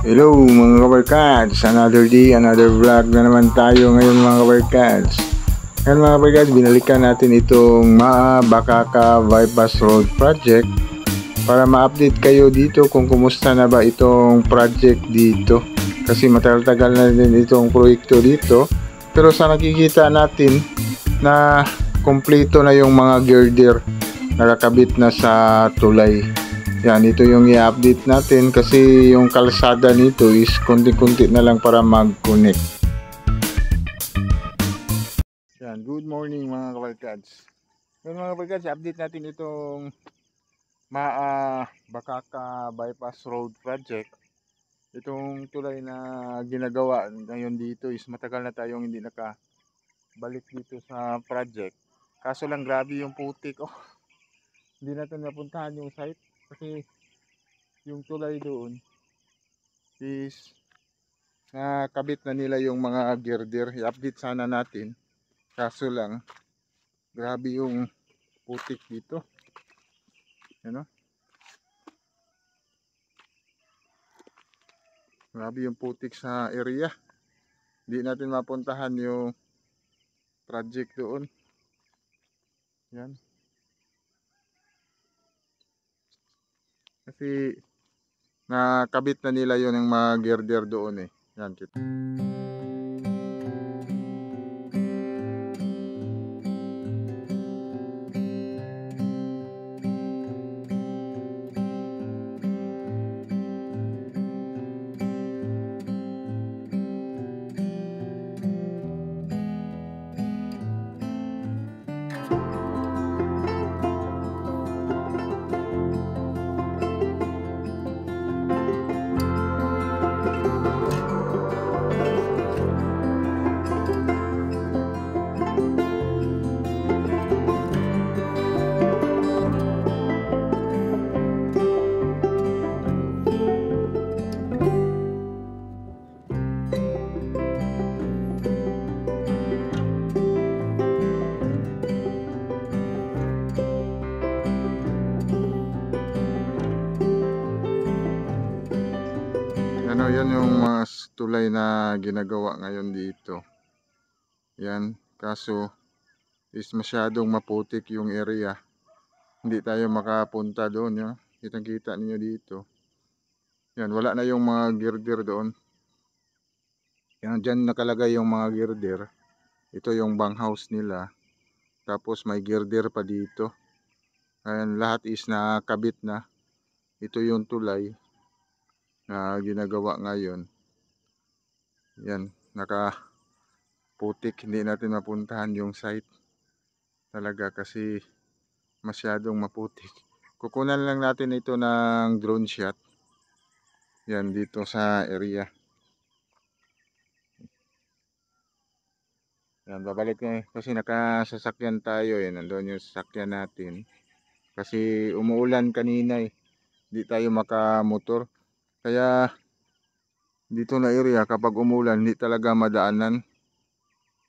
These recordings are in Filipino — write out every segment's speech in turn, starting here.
Hello mga kabarkads, another day, another vlog na naman tayo ngayon mga kabarkads. Ngayon mga kabarkads, binalikan natin itong Bacaka Bypass Road Project para ma-update kayo dito kung kumusta na ba itong project dito. Kasi matagal-tagal na din itong proyekto dito, pero sa nakikita natin na kompleto na yung mga girder, nakakabit na sa tulay. Yan, ito yung i-update natin kasi yung kalsada nito is konti-konti na lang para mag-connect. Yan, good morning mga kabarkads. Yung mga kabarkads, update natin itong Bacaka Bypass Road Project. Itong tulay na ginagawa ngayon dito is matagal na tayong hindi nakabalik dito sa project. Kaso lang grabe yung putik. Oh, hindi natin napuntahan yung site kasi yung tulay doon is nakabit na nila yung mga girder. I-update sana natin, kaso lang grabe yung putik dito, ano? Grabe yung putik sa area, hindi natin mapuntahan yung project doon. Yan, kasi nakabit na nila yun yung mga girder doon eh. Yan, kita. Ano, yan yung mga tulay na ginagawa ngayon dito. Yan, kaso is masyadong maputik yung area. Hindi tayo makapunta doon, ya. Kitang-kita niyo dito. Yan, wala na yung mga girder doon. Yan, dyan nakalagay yung mga girder. Ito yung bang house nila. Tapos may girder pa dito. Ayan, lahat is nakabit na. Ito yung tulay na ginagawa ngayon. Yan, nakaputik. Hindi natin mapuntahan yung site talaga kasi masyadong maputik. Kukunan lang natin ito ng drone shot. Yan, dito sa area. Yan, babalik kasi nakasasakyan tayo eh. Nandoon yung sasakyan natin. Kasi umuulan kanina eh. Hindi tayo makamotor. Kaya dito na area kapag umulan hindi talaga madaanan.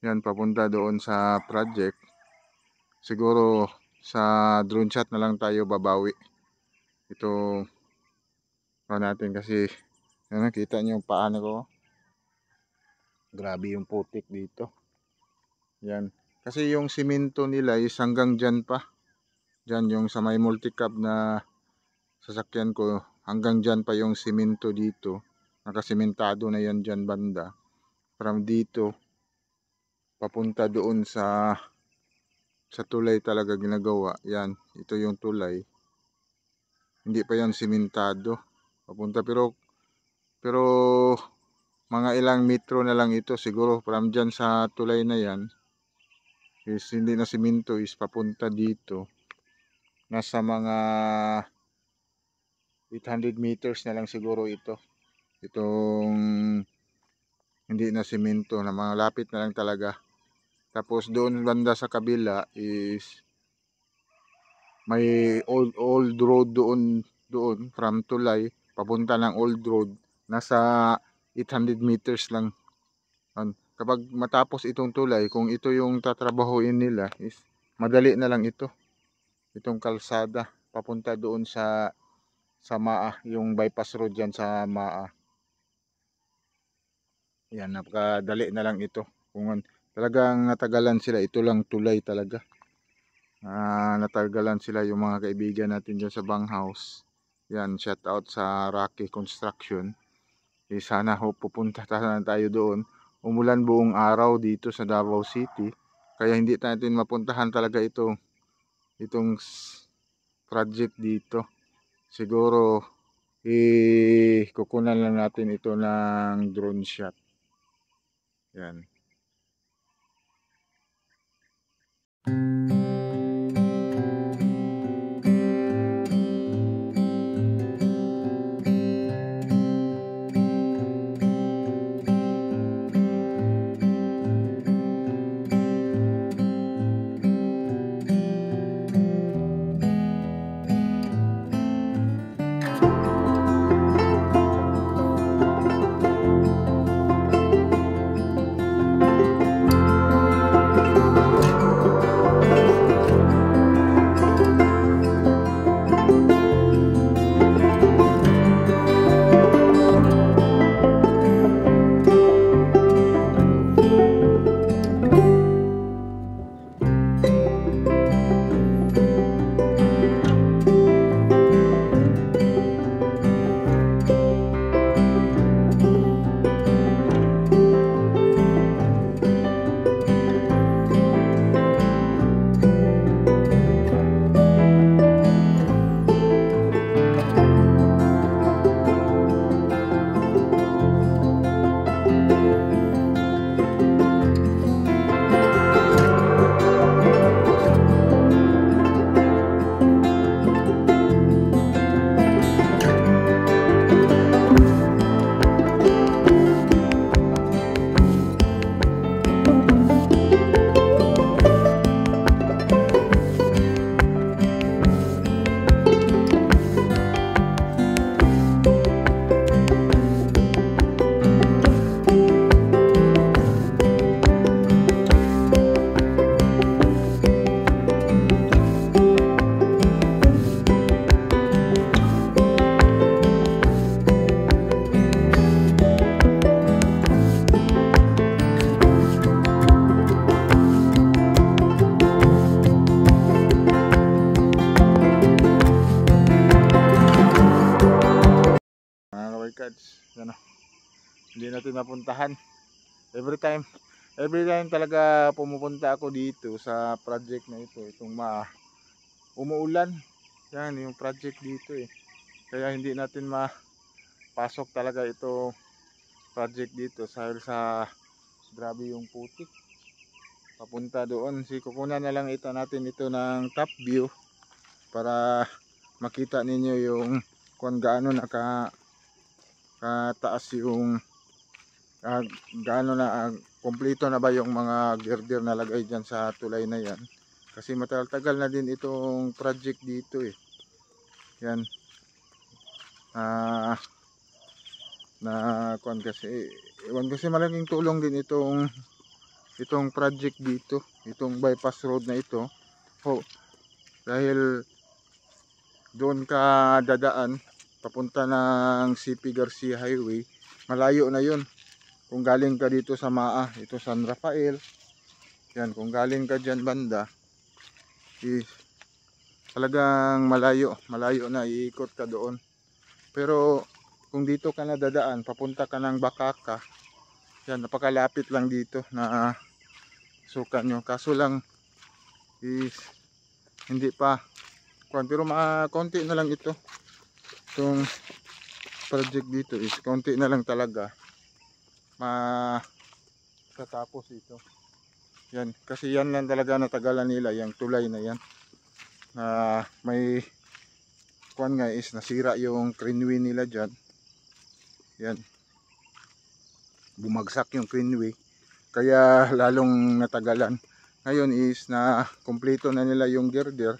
Yan, papunta doon sa project. Siguro sa drone shot na lang tayo babawi. Ito pa natin kasi nakita niyo yung paan ko. Grabe yung putik dito. Yan. Kasi yung simento nila is hanggang dyan pa. Dyan yung sa may multicab na sasakyan ko. Hanggang dyan pa yung simento dito. Nakasimentado na yan dyan banda. From dito papunta doon sa tulay talaga ginagawa. Yan, ito yung tulay. Hindi pa yan simentado. Papunta pero mga ilang metro na lang ito siguro from dyan sa tulay na yan. Is hindi na simento, is papunta dito. Nasa mga 800 meters na lang siguro ito. Itong hindi na simento, na mga lapit na lang talaga. Tapos doon banda sa kabila is may old road doon from tulay papunta ng old road. Nasa 800 meters lang. Kapag matapos itong tulay, kung ito yung tatrabahuin nila, is madali na lang ito. Itong kalsada papunta doon sa MAA, yung bypass road dyan sa MAA. Yan, napakadali na lang ito. Kung talagang natagalan sila, ito lang tulay talaga. Natagalan sila yung mga kaibigan natin dyan sa Banghouse. Yan, shout out sa Rocky Construction. Sana pupunta tayo doon. Umulan buong araw dito sa Davao City. Kaya hindi natin mapuntahan talaga itong project dito. Siguro kukunan lang natin ito ng drone shot. Yan. Ano, hindi natin mapuntahan every time talaga pumupunta ako dito sa project na ito, itong umuulan. Yan yung project dito kaya hindi natin mapasok talaga ito project dito sa grabe yung putik papunta doon. Kukunan na lang natin ito ng top view para makita ninyo yung kung gaano kataas yung gaano na kompleto na ba yung mga girder na lagay dyan sa tulay na yan, kasi matagal na din itong project dito yan kasi malaking tulong din itong project dito, itong bypass road na ito dahil doon ka dadaan papunta ng CP Garcia Highway, malayo na yun. Kung galing ka dito sa ito San Rafael, yan, kung galing ka dyan banda, talagang malayo na, iikot ka doon. Pero kung dito ka na dadaan, papunta ka ng Bakaka, yan, napakalapit lang dito na sukat nyo. Kaso lang hindi pa pero konti na lang itong project dito konti na lang talaga matatapos ito. Yan, kasi yan lang talaga natagalan nila, yung tulay na yan. May nasira yung craneway nila dyan. Yan, bumagsak yung craneway, kaya lalong natagalan. Ngayon na kompleto na nila yung girder.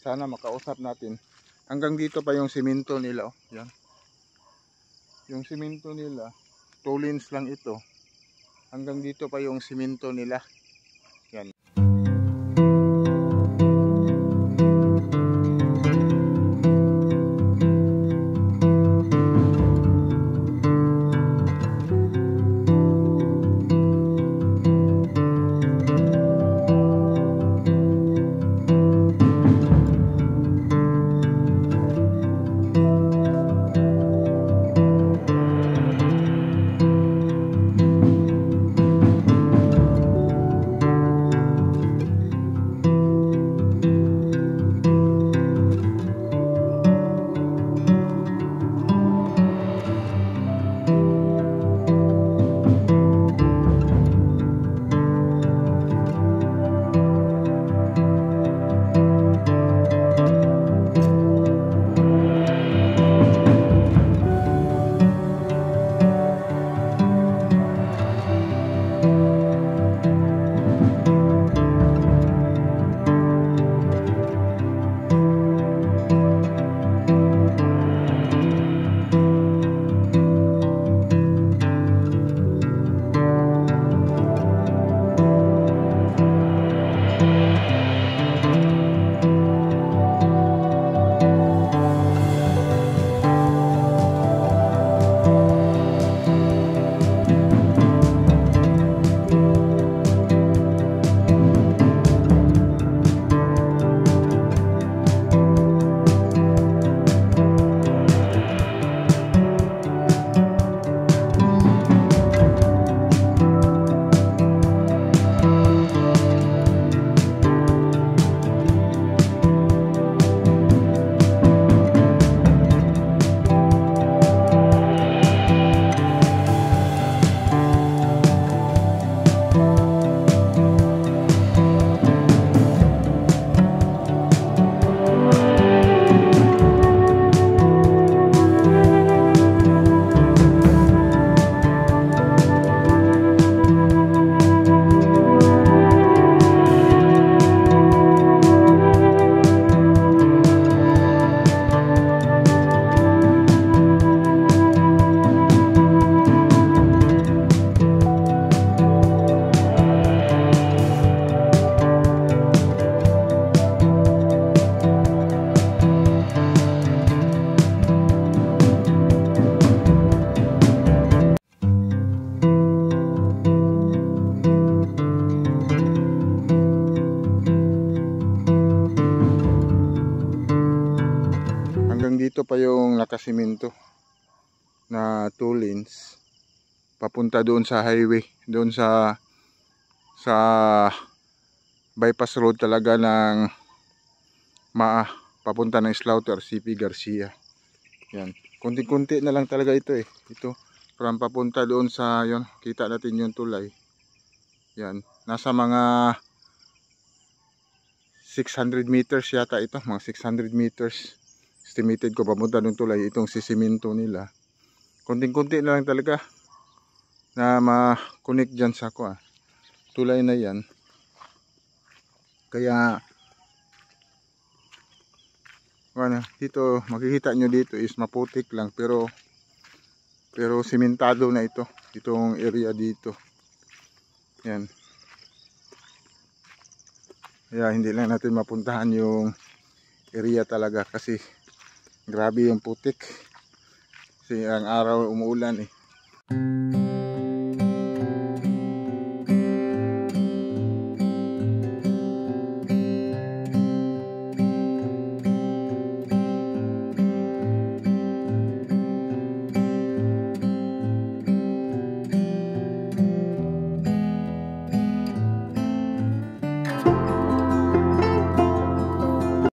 Sana makausap natin. Hanggang dito pa yung simento nila. Yan. Yung simento nila, 2 lanes lang ito. Hanggang dito pa yung simento nila. Yan. pa yung nakasiminto na 2 lanes papunta doon sa highway, doon sa bypass road talaga ng papunta ng Slaughter CP Garcia. Yan, kunti-kunti na lang talaga ito ito from papunta doon sa yon, kita natin yung tulay. Yan, nasa mga 600 meters yata ito, mga 600 meters estimated ko papunta doon tulay itong sisiminto nila. Kunti-kunti na lang talaga na ma-connect dyan sa tulay na yan. Kaya dito makikita nyo dito is maputik lang, pero simentado na itong area dito. Yan. Kaya hindi lang natin mapuntahan yung area talaga kasi grabe yung putik. Kasi ang araw umuulan